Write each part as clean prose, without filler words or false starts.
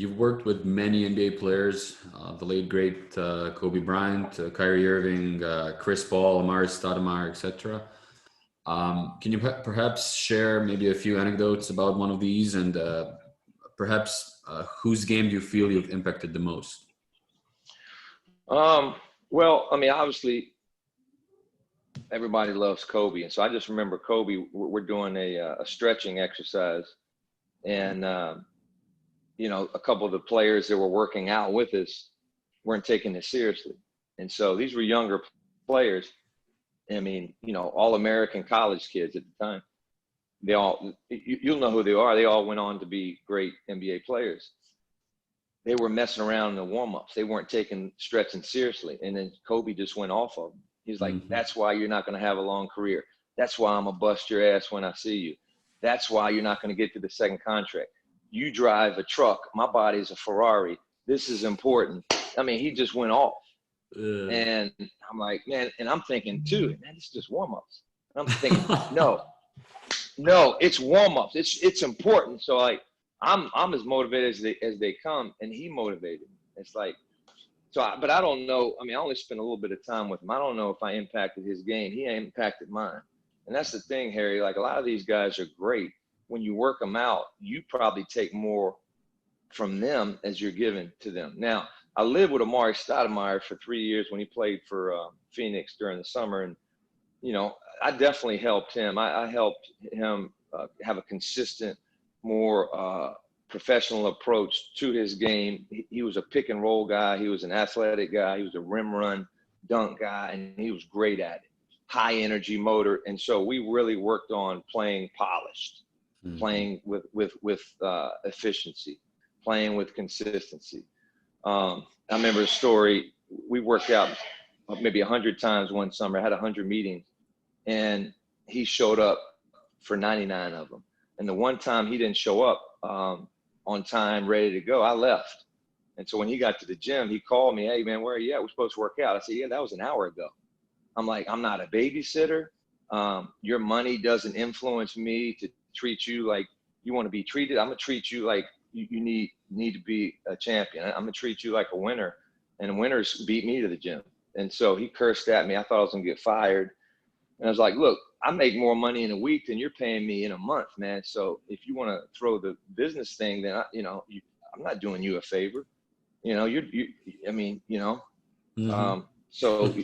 you've worked with many NBA players, the late great Kobe Bryant, Kyrie Irving, Chris Paul, Amar'e Stoudamire, etc. Can you perhaps share maybe a few anecdotes about one of these, and perhaps whose game do you feel you've impacted the most? Well, I mean, obviously, everybody loves Kobe, and so I just remember Kobe. We're doing a stretching exercise, and you know, a couple of the players that were working out with us weren't taking it seriously, and so these were younger players. I mean, you know, all American college kids at the time. They all, you'll know who they are. They all went on to be great NBA players. They were messing around in the warm-ups. They weren't taking stretching seriously. And then Kobe just went off of them. He's like, that's why you're not going to have a long career. That's why I'm going to bust your ass when I see you. That's why you're not going to get to the second contract. You drive a truck. My body's a Ferrari. This is important. I mean, he just went off. And I'm like, man, and I'm thinking too, man, it's just warm-ups. And I'm thinking, no, it's warm-ups. It's important. So like, I'm as motivated as they come, and he motivated me. It's like, but I don't know. I mean, I only spent a little bit of time with him. I don't know if I impacted his game. He impacted mine. And that's the thing, Harry. Like, a lot of these guys are great. When you work them out, you probably take more from them as you're giving to them. Now, I lived with Amare Stoudemire for 3 years when he played for Phoenix during the summer. And, you know, I definitely helped him. I helped him have a consistent, more professional approach to his game. He was a pick and roll guy. He was an athletic guy. He was a rim run dunk guy, and he was great at it. High energy motor. And so we really worked on playing polished, playing with efficiency, playing with consistency. I remember a story. We worked out maybe 100 times one summer. I had 100 meetings, and he showed up for 99 of them. And the one time he didn't show up on time, ready to go, I left. And so when he got to the gym, he called me, hey, man, where are you at? We're supposed to work out. I said, yeah, that was an hour ago. I'm like, I'm not a babysitter. Your money doesn't influence me to treat you like you want to be treated. I'm going to treat you like you need to be a champion. I'm going to treat you like a winner. And winners beat me to the gym. And so he cursed at me. I thought I was going to get fired. And I was like, look, I make more money in a week than you're paying me in a month, man. So if you want to throw the business thing, then I'm not doing you a favor. You know, I mean, you know, so,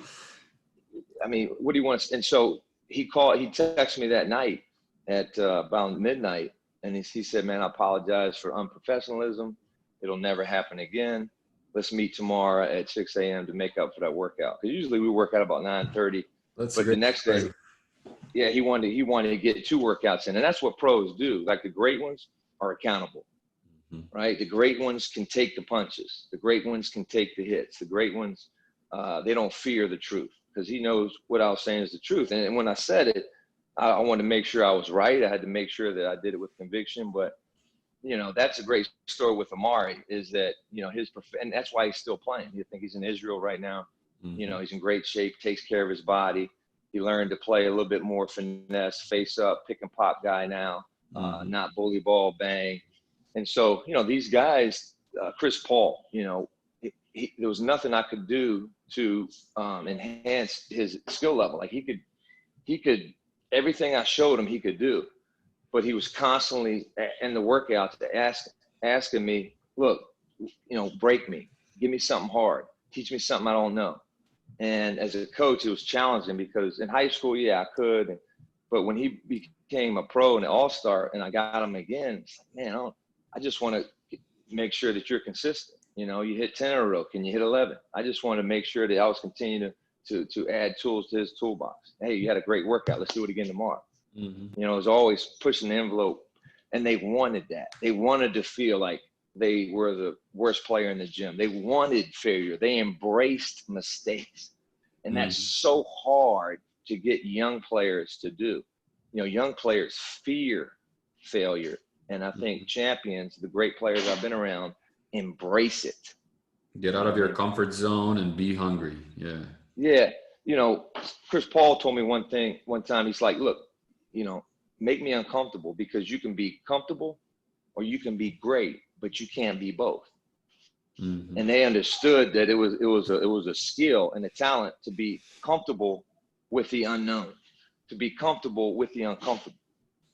I mean, what do you want? And so he texted me that night at about midnight. And he said, man, I apologize for unprofessionalism. It'll never happen again. Let's meet tomorrow at 6 a.m. to make up for that workout. Because usually we work out about 9:30. But the next day, yeah, he wanted to get 2 workouts in. And that's what pros do. Like, the great ones are accountable, right? The great ones can take the punches. The great ones can take the hits. The great ones, they don't fear the truth, because he knows what I was saying is the truth. And when I said it, I wanted to make sure I was right. I had to make sure that I did it with conviction. But, you know, that's a great story with Amare, is that, you know, and that's why he's still playing. You think he's in Israel right now. You know, he's in great shape, takes care of his body. He learned to play a little bit more finesse, face up, pick and pop guy now, not bully ball, bang. And so, you know, these guys, Chris Paul, you know, there was nothing I could do to enhance his skill level. Like, he could, everything I showed him, he could do. But he was constantly in the workouts asking me, look, you know, break me, give me something hard, teach me something I don't know. And as a coach, it was challenging, because in high school, yeah, I could. But when he became a pro and an all-star and I got him again, it's like, man, I just want to make sure that you're consistent. You know, you hit 10 in a row. Can you hit 11? I just want to make sure that I was continuing to add tools to his toolbox. Hey, you had a great workout. Let's do it again tomorrow. You know, it was always pushing the envelope. And they wanted that. They wanted to feel like they were the worst player in the gym. They wanted failure. They embraced mistakes. And that's so hard to get young players to do. You know, young players fear failure. And I think champions, the great players I've been around, embrace it. Get out of your comfort zone and be hungry. Yeah. Yeah. You know, Chris Paul told me one time, he's like, look, you know, make me uncomfortable, because you can be comfortable or you can be great. but you can't be both. Mm-hmm. And they understood that it was a skill and a talent to be comfortable with the unknown, to be comfortable with the uncomfortable.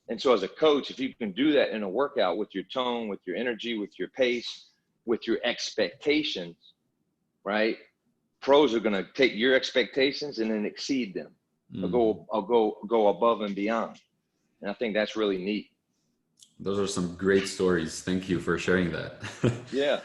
And so as a coach, if you can do that in a workout with your tone, with your energy, with your pace, with your expectations, right? Pros are going to take your expectations and then exceed them. Mm-hmm. I'll go above and beyond. And I think that's really neat. Those are some great stories. Thank you for sharing that. Yeah.